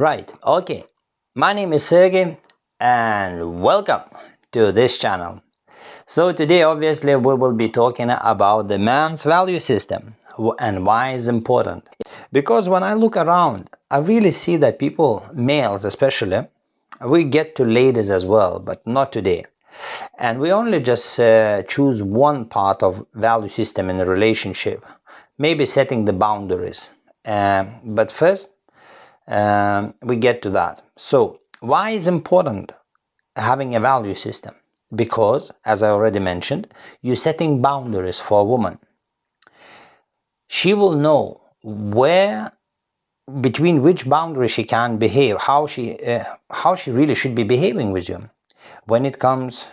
Right, okay. My name is Sergey and welcome to this channel. So today obviously we will be talking about the man's value system and why it's important. Because when I look around, I really see that people, males especially, we get to ladies as well, but not today. And we only just choose one part of value system in a relationship, maybe setting the boundaries. But first, we get to that. So why is important having a value system? Because, as I already mentioned, you're setting boundaries for a woman. She will know where, between which boundary she can behave, how she really should be behaving with you when it comes,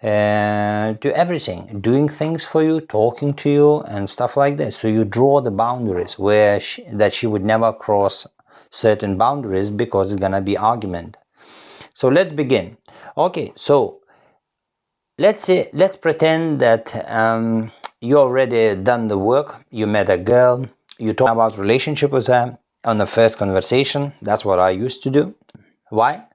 to everything, doing things for you, talking to you, and stuff like this. So you draw the boundaries where that she would never cross certain boundaries because it's gonna be argument. So let's begin. Okay, so let's pretend that you already done the work. You met a girl, you talk about relationship with her on the first conversation. That's what I used to do. Why?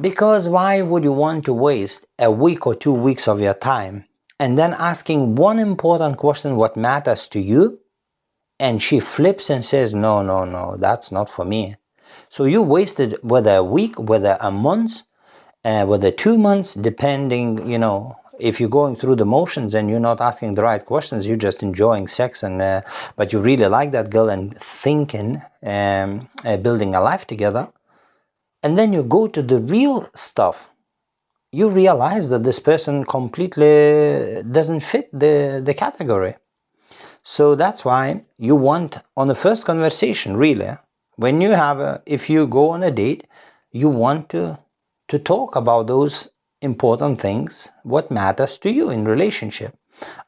Because why would you want to waste a week or 2 weeks of your time and then asking one important question, what matters to you, and she flips and says, no, that's not for me. So you wasted whether a week, whether a month, whether 2 months, depending, if you're going through the motions and you're not asking the right questions, you're just enjoying sex, and but you really like that girl and thinking, building a life together. And then you go to the real stuff, you realize that this person completely doesn't fit the category. So that's why you want, on the first conversation, really, when you have if you go on a date, you want to talk about those important things, what matters to you in relationship.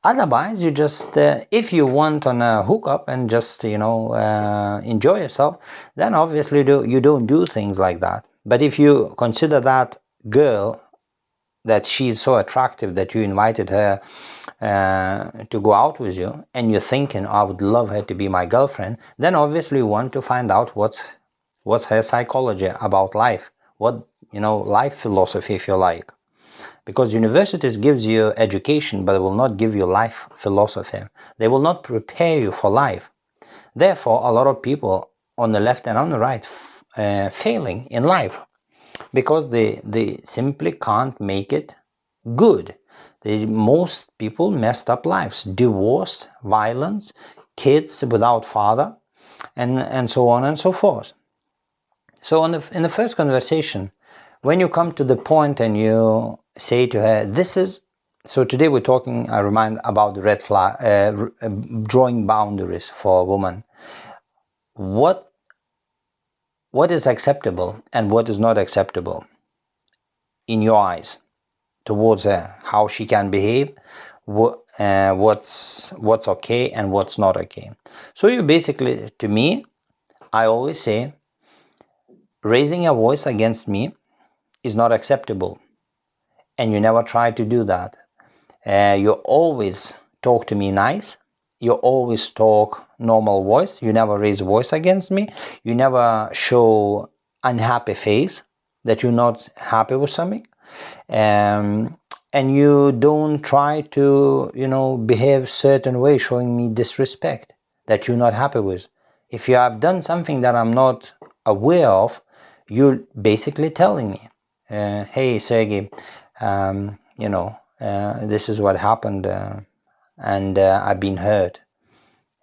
Otherwise, you just if you want on a hookup and just enjoy yourself, then obviously you don't do things like that. But if you consider that girl, that she's so attractive that you invited her to go out with you, and you're thinking, I would love her to be my girlfriend, then obviously you want to find out what's her psychology about life, what life philosophy, if you like. Because universities gives you education, but they will not give you life philosophy. They will not prepare you for life. Therefore, a lot of people on the left and on the right failing in life because they simply can't make it good. Most people messed up lives, divorced, violence, kids without father, and so on and so forth. So in the first conversation, when you come to the point and you say to her, this is, so today we're talking, I remind, about the red flag, drawing boundaries for a woman. What is acceptable and what is not acceptable in your eyes towards her, how she can behave, what's okay and what's not okay. So you basically, to me, I always say, raising a voice against me is not acceptable, and you never try to do that. You always talk to me nice, you always talk normal voice, you never raise voice against me, you never show unhappy face that you're not happy with something, and you don't try to behave certain way, showing me disrespect that you're not happy with. If you have done something that I'm not aware of, you're basically telling me, hey Sergey, this is what happened, and I've been hurt,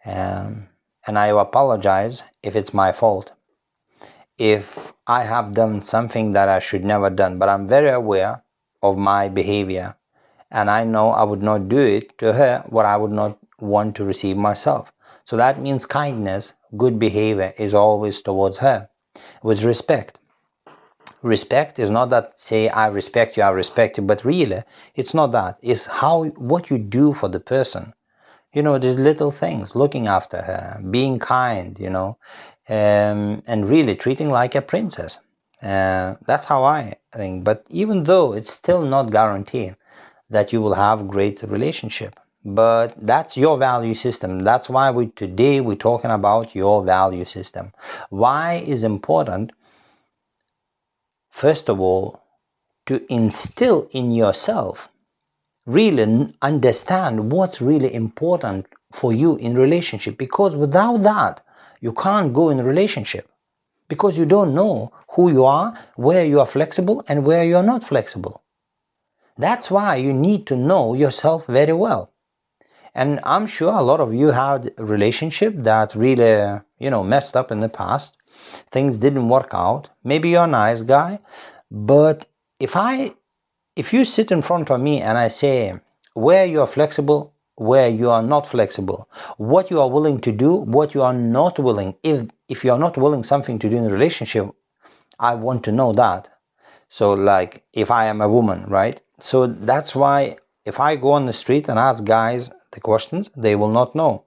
and I apologize if it's my fault, if I have done something that I should never done, but I'm very aware of my behavior, and I know I would not do it to her what I would not want to receive myself. So that means kindness, good behavior is always towards her with respect. Respect is not that say I respect you, but really it's not that. It's what you do for the person. These little things, looking after her, being kind, and really treating like a princess. That's how I think. But even though it's still not guaranteed that you will have great relationship, but that's your value system. That's why today we're talking about your value system. Why is important? First of all, to instill in yourself, really understand what's really important for you in relationship, because without that you can't go in a relationship, because you don't know who you are, where you are flexible and where you are not flexible. That's why you need to know yourself very well. And I'm sure a lot of you had a relationship that really, messed up in the past. Things didn't work out. Maybe you're a nice guy, but if you sit in front of me and I say where you are flexible, where you are not flexible, what you are willing to do, what you are not willing, if you are not willing something to do in a relationship, I want to know that. So like if I am a woman, right? So that's why if I go on the street and ask guys the questions, they will not know.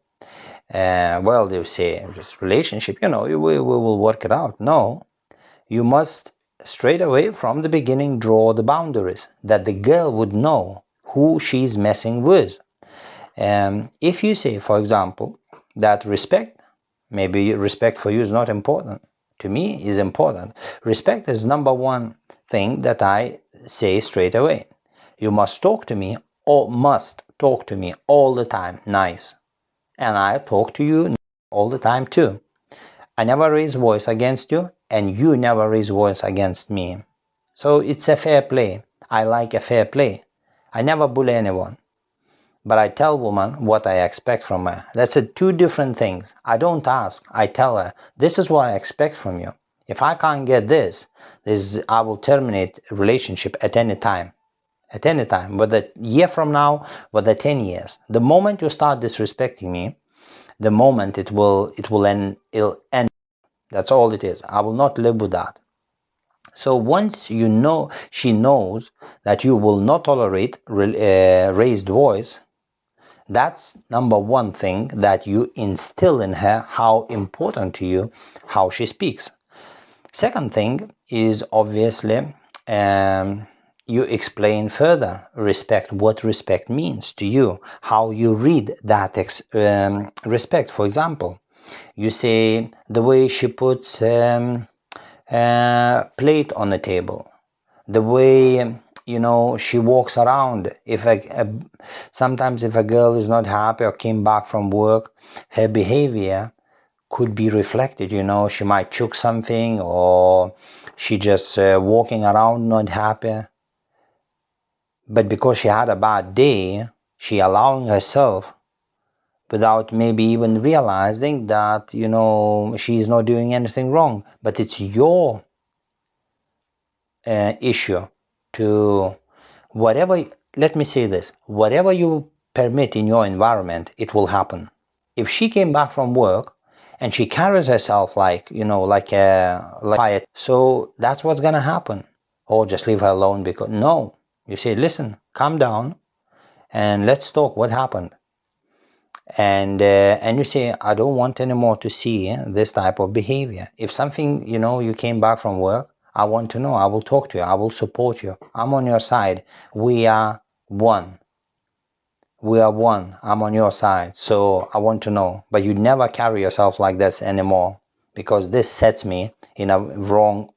Well, they'll say this relationship, we will work it out. No, you must straight away from the beginning draw the boundaries that the girl would know who she's messing with. If you say, for example, that respect, maybe respect for you is not important. To me, is important. Respect is number one thing that I say straight away. You must talk to me, or must talk to me all the time, nice. And I talk to you all the time too. I never raise voice against you, and you never raise voice against me. So it's a fair play. I like a fair play. I never bully anyone. But I tell woman what I expect from her. That's two different things. I don't ask. I tell her, this is what I expect from you. If I can't get this, I will terminate a relationship at any time. At any time. Whether a year from now, whether 10 years. The moment you start disrespecting me, the moment it'll end. That's all it is. I will not live with that. So once she knows that you will not tolerate raised voice, that's number one thing, that you instill in her how important to you how she speaks. Second thing is obviously you explain further respect, what respect means to you, how you read that respect. For example, you say the way she puts plate on the table, the way she walks around. Sometimes if a girl is not happy or came back from work, her behavior could be reflected. She might choke something, or she just walking around not happy, but because she had a bad day, she allowing herself without maybe even realizing that she's not doing anything wrong. But it's your issue to let me say this, whatever you permit in your environment, it will happen. If she came back from work and she carries herself like quiet, so that's what's gonna happen. Or just leave her alone, because no, you say, listen, calm down and let's talk, what happened? And you say, I don't want anymore to see this type of behavior. If something, you came back from work, I want to know. I will talk to you. I will support you. I'm on your side. We are one. We are one. I'm on your side. So I want to know. But you never carry yourself like this anymore, because this sets me in a wrong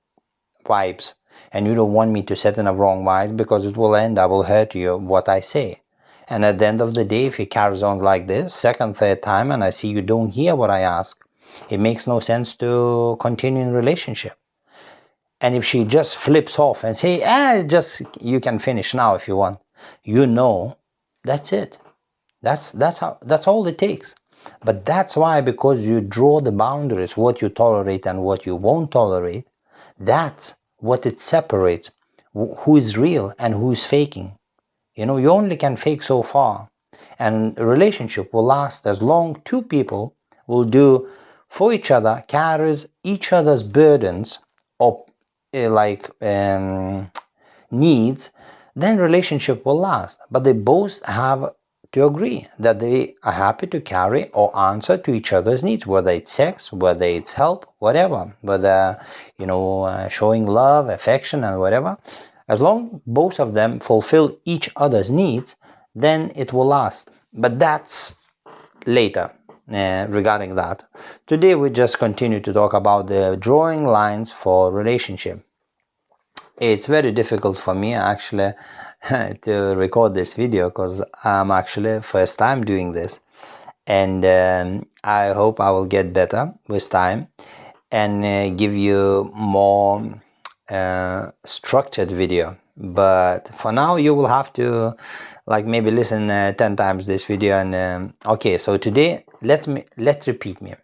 vibes. And you don't want me to set in a wrong vibes, because it will end, I will hurt you, what I say. And at the end of the day, if he carries on like this, second, third time, and I see you don't hear what I ask, it makes no sense to continue in relationship. And if she just flips off and say, you can finish now if you want, that's it. That's all it takes. But that's why, because you draw the boundaries, what you tolerate and what you won't tolerate, that's what it separates who is real and who is faking. You only can fake so far, and a relationship will last as long two people will do for each other, carries each other's burdens or needs, then relationship will last. But they both have to agree that they are happy to carry or answer to each other's needs, whether it's sex, whether it's help, whatever, whether showing love, affection, and whatever. As long both of them fulfill each other's needs, then it will last. But that's later. Regarding that, today we just continue to talk about the drawing lines for relationship. It's very difficult for me actually to record this video because I'm actually first time doing this, and I hope I will get better with time and give you more structured video. But for now you will have to like maybe listen 10 times this video. And okay, so today let's repeat me.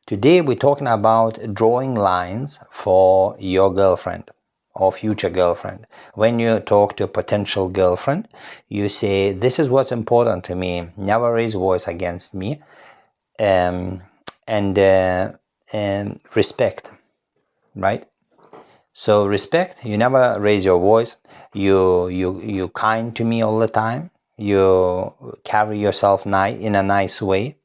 Today we're talking about drawing lines for your girlfriend or future girlfriend. When you talk to a potential girlfriend, you say, this is what's important to me, never raise voice against me, and respect, right? So respect, you never raise your voice, you kind to me all the time, you carry yourself in a nice way,